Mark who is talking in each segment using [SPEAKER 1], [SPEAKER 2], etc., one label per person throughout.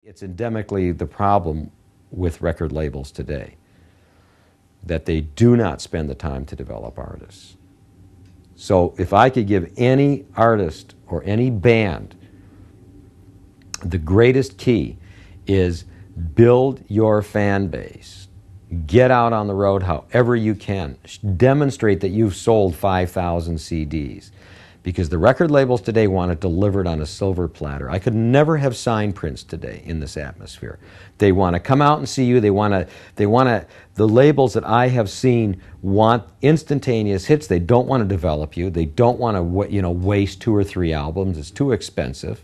[SPEAKER 1] It's endemically the problem with record labels today, that they do not spend the time to develop artists. So if I could give any artist or any band, the greatest key is build your fan base. Get out on the road however you can. Demonstrate that you've sold 5,000 CDs. Because the record labels today want it delivered on a silver platter. I could never have signed Prince today in this atmosphere. They want to come out and see you. The labels that I have seen want instantaneous hits. They don't want to develop you. They don't want to, waste 2 or 3 albums. It's too expensive.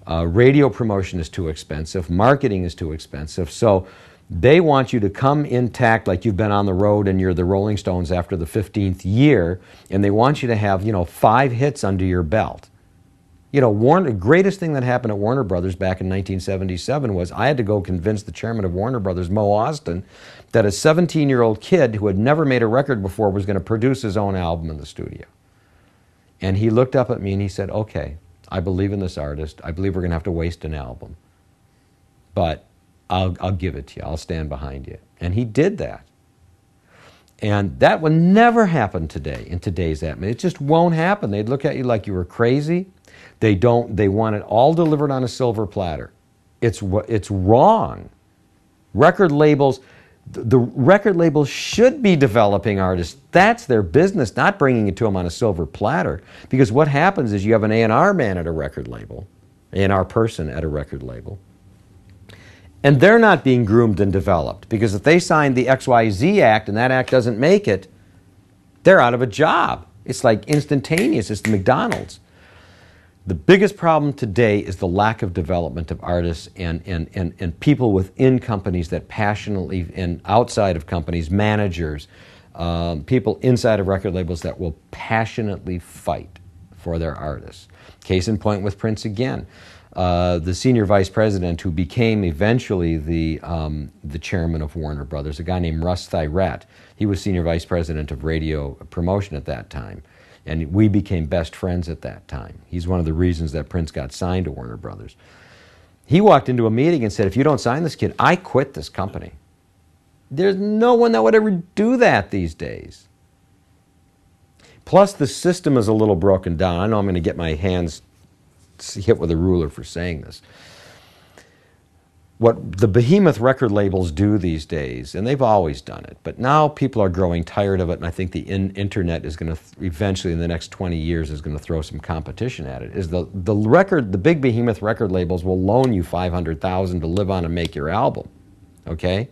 [SPEAKER 1] Radio promotion is too expensive. Marketing is too expensive. So they want you to come intact like you've been on the road and you're the Rolling Stones after the 15th year, and they want you to have, 5 hits under your belt. The greatest thing that happened at Warner Brothers back in 1977 was I had to go convince the chairman of Warner Brothers, Mo Austin, that a 17-year-old kid who had never made a record before was going to produce his own album in the studio. And he looked up at me and he said, okay, I believe in this artist. I believe we're going to have to waste an album. But I'll give it to you. I'll stand behind you. And he did that. And that would never happen today in today's atmosphere. It just won't happen. They'd look at you like you were crazy. They want it all delivered on a silver platter. It's wrong. The record labels should be developing artists. That's their business, not bringing it to them on a silver platter. Because what happens is you have an A&R man at a record label, A&R person at a record label, and they're not being groomed and developed, because if they signed the XYZ Act and that act doesn't make it, they're out of a job. It's like instantaneous. It's the McDonald's. The biggest problem today is the lack of development of artists and people within companies that passionately, and outside of companies, managers, people inside of record labels that will passionately fight for their artists. Case in point with Prince again. The senior vice president who became eventually the chairman of Warner Brothers, a guy named Russ Thyrett. He was senior vice president of radio promotion at that time, and we became best friends at that time. He's one of the reasons that Prince got signed to Warner Brothers. He walked into a meeting and said, if you don't sign this kid, I quit this company. There's no one that would ever do that these days. Plus, the system is a little broken down. I know I'm going to get my hands hit with a ruler for saying this. What the behemoth record labels do these days, and they've always done it, but now people are growing tired of it, and I think the internet is going to eventually, in the next 20 years, is going to throw some competition at it, is the big behemoth record labels will loan you $500,000 to live on and make your album, okay?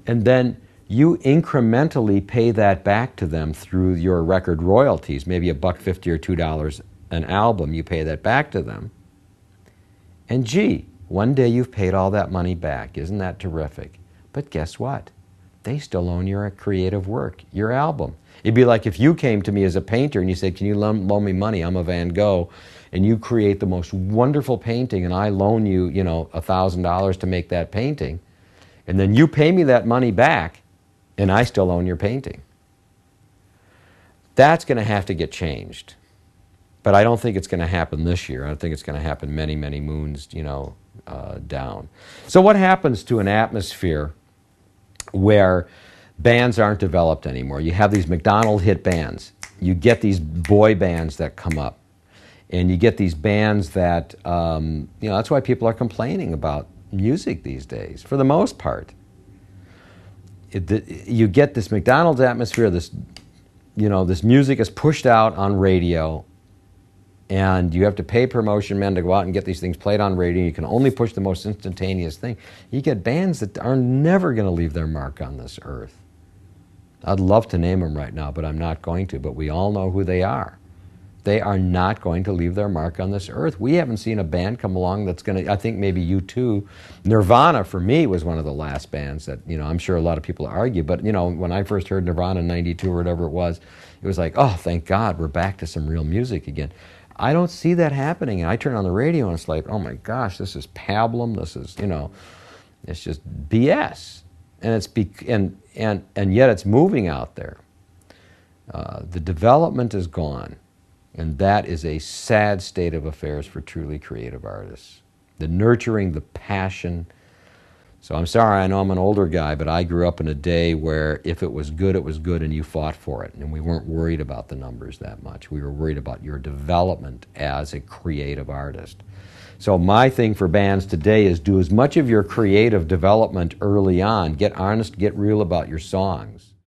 [SPEAKER 1] And then you incrementally pay that back to them through your record royalties, maybe $1.50 or $2 an album, you pay that back to them. And gee, one day you've paid all that money back. Isn't that terrific? But guess what? They still own your creative work, your album. It'd be like if you came to me as a painter and you said, can you loan me money? I'm a Van Gogh. And you create the most wonderful painting and I loan you, $1,000 to make that painting. And then you pay me that money back and I still own your painting. That's going to have to get changed. But I don't think it's going to happen this year. I think it's going to happen many, many moons, down. So what happens to an atmosphere where bands aren't developed anymore? You have these McDonald hit bands. You get these boy bands that come up. And you get these bands that, that's why people are complaining about music these days, for the most part. You get this McDonald's atmosphere, this music is pushed out on radio, and you have to pay promotion men to go out and get these things played on radio. You can only push the most instantaneous thing. You get bands that are never going to leave their mark on this earth. I'd love to name them right now, but I'm not going to. But we all know who they are. They are not going to leave their mark on this earth. We haven't seen a band come along that's going to, I think maybe U2. Nirvana, for me, was one of the last bands that, I'm sure a lot of people argue. But, when I first heard Nirvana in '92 or whatever it was like, oh, thank God, we're back to some real music again. I don't see that happening. And I turn on the radio and it's like, oh my gosh, this is pablum. This is, it's just BS. And and yet it's moving out there. The development is gone. And that is a sad state of affairs for truly creative artists. the nurturing, the passion. So I'm sorry, I know I'm an older guy, but I grew up in a day where if it was good, and you fought for it. And we weren't worried about the numbers that much. We were worried about your development as a creative artist. So my thing for bands today is do as much of your creative development early on. Get honest, get real about your songs.